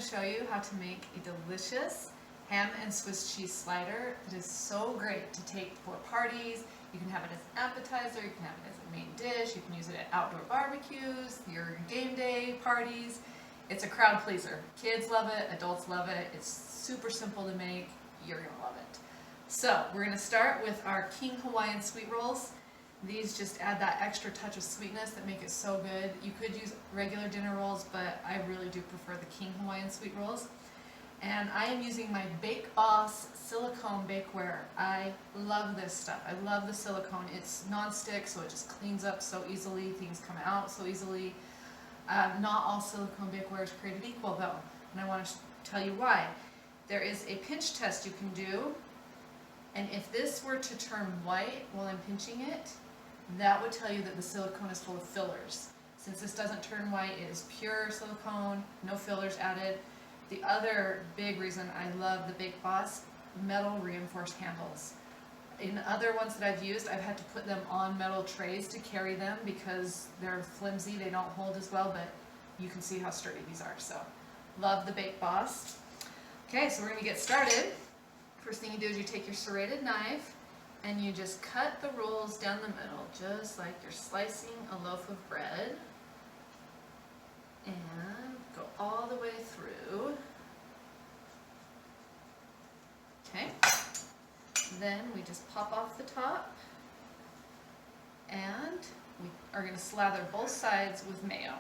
show you how to make a delicious ham and Swiss cheese slider. It is so great to take for parties. You can have it as an appetizer, you can have it as a main dish, you can use it at outdoor barbecues, your game day parties. It's a crowd pleaser. Kids love it, adults love it. It's super simple to make. You're gonna love it. So we're gonna start with our King Hawaiian sweet rolls. These just add that extra touch of sweetness that make it so good. You could use regular dinner rolls, but I really do prefer the King Hawaiian sweet rolls. And I am using my Bake Boss silicone bakeware. I love this stuff. I love the silicone. It's non-stick, so it just cleans up so easily. Things come out so easily. Not all silicone bakeware is created equal though, and I want to tell you why. There is a pinch test you can do, and if this were to turn white while I'm pinching it, that would tell you that the silicone is full of fillers. Since this doesn't turn white, it is pure silicone, no fillers added. The other big reason I love the Bake Boss metal reinforced handles. In other ones that I've used, I've had to put them on metal trays to carry them because they're flimsy, they don't hold as well, but you can see how sturdy these are. So, love the Bake Boss. Okay, so we're going to get started. First thing you do is you take your serrated knife and you just cut the rolls down the middle, just like you're slicing a loaf of bread. And go all the way through. Okay. Then we just pop off the top. And we are going to slather both sides with mayo.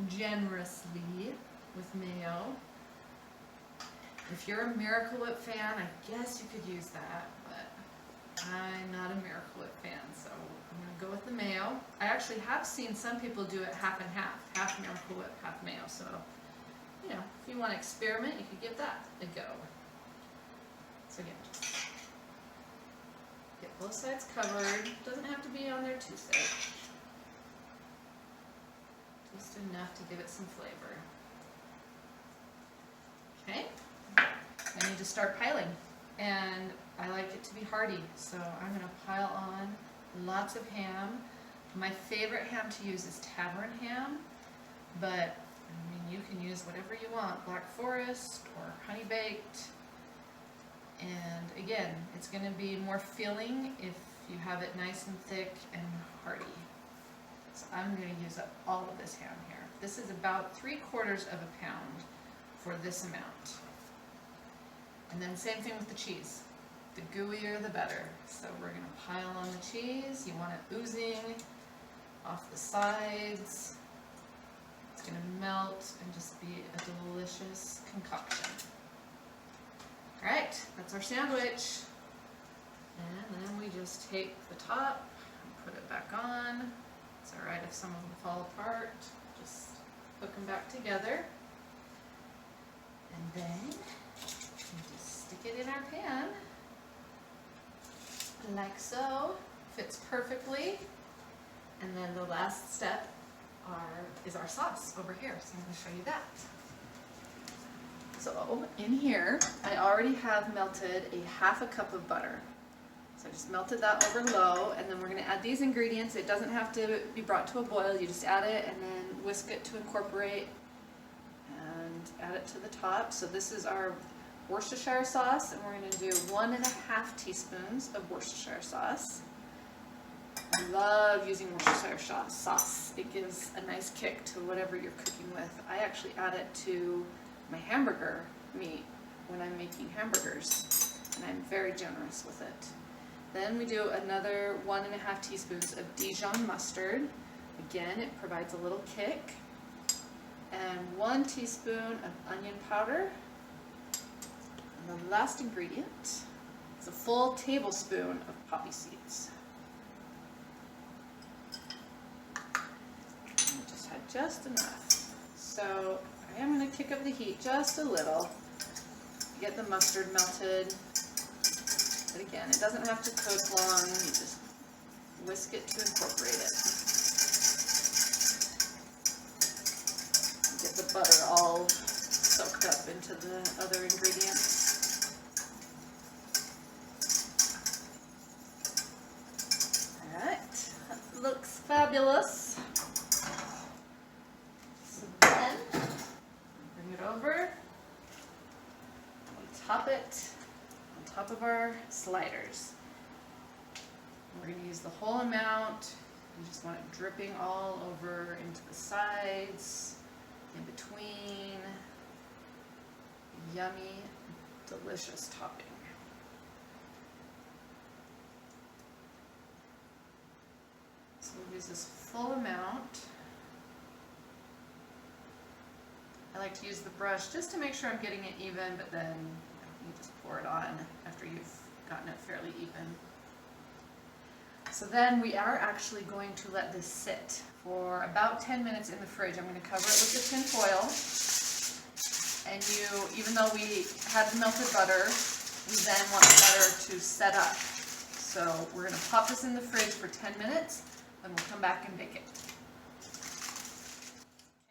Generously with mayo. If you're a Miracle Whip fan, I guess you could use that, but I'm not a Miracle Whip fan, so I'm going to go with the mayo. I actually have seen some people do it half and half Miracle Whip, half mayo, so, you know, if you want to experiment, you could give that a go. So again, just get both sides covered. Doesn't have to be on there too thick. Just enough to give it some flavor. Okay. I need to start piling, and I like it to be hearty, so I'm going to pile on lots of ham. My favorite ham to use is tavern ham, but I mean you can use whatever you want, Black Forest or honey baked, and again it's going to be more filling if you have it nice and thick and hearty. So I'm going to use up all of this ham here. This is about 3/4 of a pound for this amount. And then same thing with the cheese. The gooier the better. So we're going to pile on the cheese. You want it oozing off the sides. It's going to melt and just be a delicious concoction. Alright, that's our sandwich. And then we just take the top and put it back on. It's alright if some of them fall apart. Just hook them back together. And then we just stick it in our pan, like so. Fits perfectly. And then the last step is our sauce over here, so I'm going to show you that. So in here, I already have melted a 1/2 cup of butter. So I just melted that over low, and then we're going to add these ingredients. It doesn't have to be brought to a boil. You just add it and then whisk it to incorporate and add it to the top. So this is our Worcestershire sauce, and we're going to do 1.5 teaspoons of Worcestershire sauce. I love using Worcestershire sauce. It gives a nice kick to whatever you're cooking with. I actually add it to my hamburger meat when I'm making hamburgers, and I'm very generous with it. Then we do another 1.5 teaspoons of Dijon mustard. Again, it provides a little kick. And 1 teaspoon of onion powder. And the last ingredient is a full tablespoon of poppy seeds. And I just had just enough. So I am going to kick up the heat just a little to get the mustard melted. But again, it doesn't have to cook long. You just whisk it to incorporate it. Get the butter all soaked up into the other ingredients. Alright, that looks fabulous. So then, bring it over. drop it on top of our sliders. We're going to use the whole amount. You just want it dripping all over into the sides, in between. Yummy, delicious topping. So we'll use this full amount. I like to use the brush just to make sure I'm getting it even, but then you just pour it on after you've gotten it fairly even. So then we are actually going to let this sit for about 10 minutes in the fridge. I'm going to cover it with the tin foil. And even though we had the melted butter, we then want the butter to set up. So we're going to pop this in the fridge for 10 minutes, then we'll come back and bake it.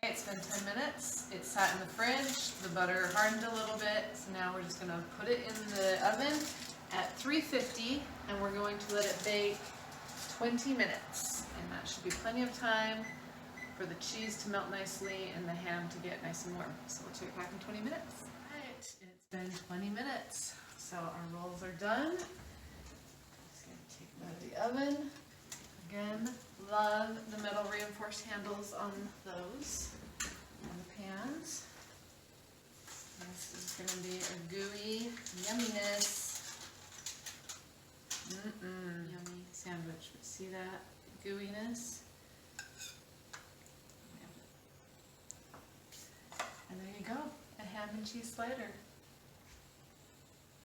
Okay, it's been 10 minutes. It sat in the fridge. The butter hardened a little bit. So now we're just going to put it in the oven at 350, and we're going to let it bake 20 minutes. And that should be plenty of time for the cheese to melt nicely and the ham to get nice and warm. So we'll check back in 20 minutes. All right, it's been 20 minutes. So our rolls are done. Just gonna take them out of the oven. Again, love the metal reinforced handles on those, on the pans. This is gonna be a gooey yumminess. Yummy sandwich. See that gooiness? And there you go, a ham and cheese slider.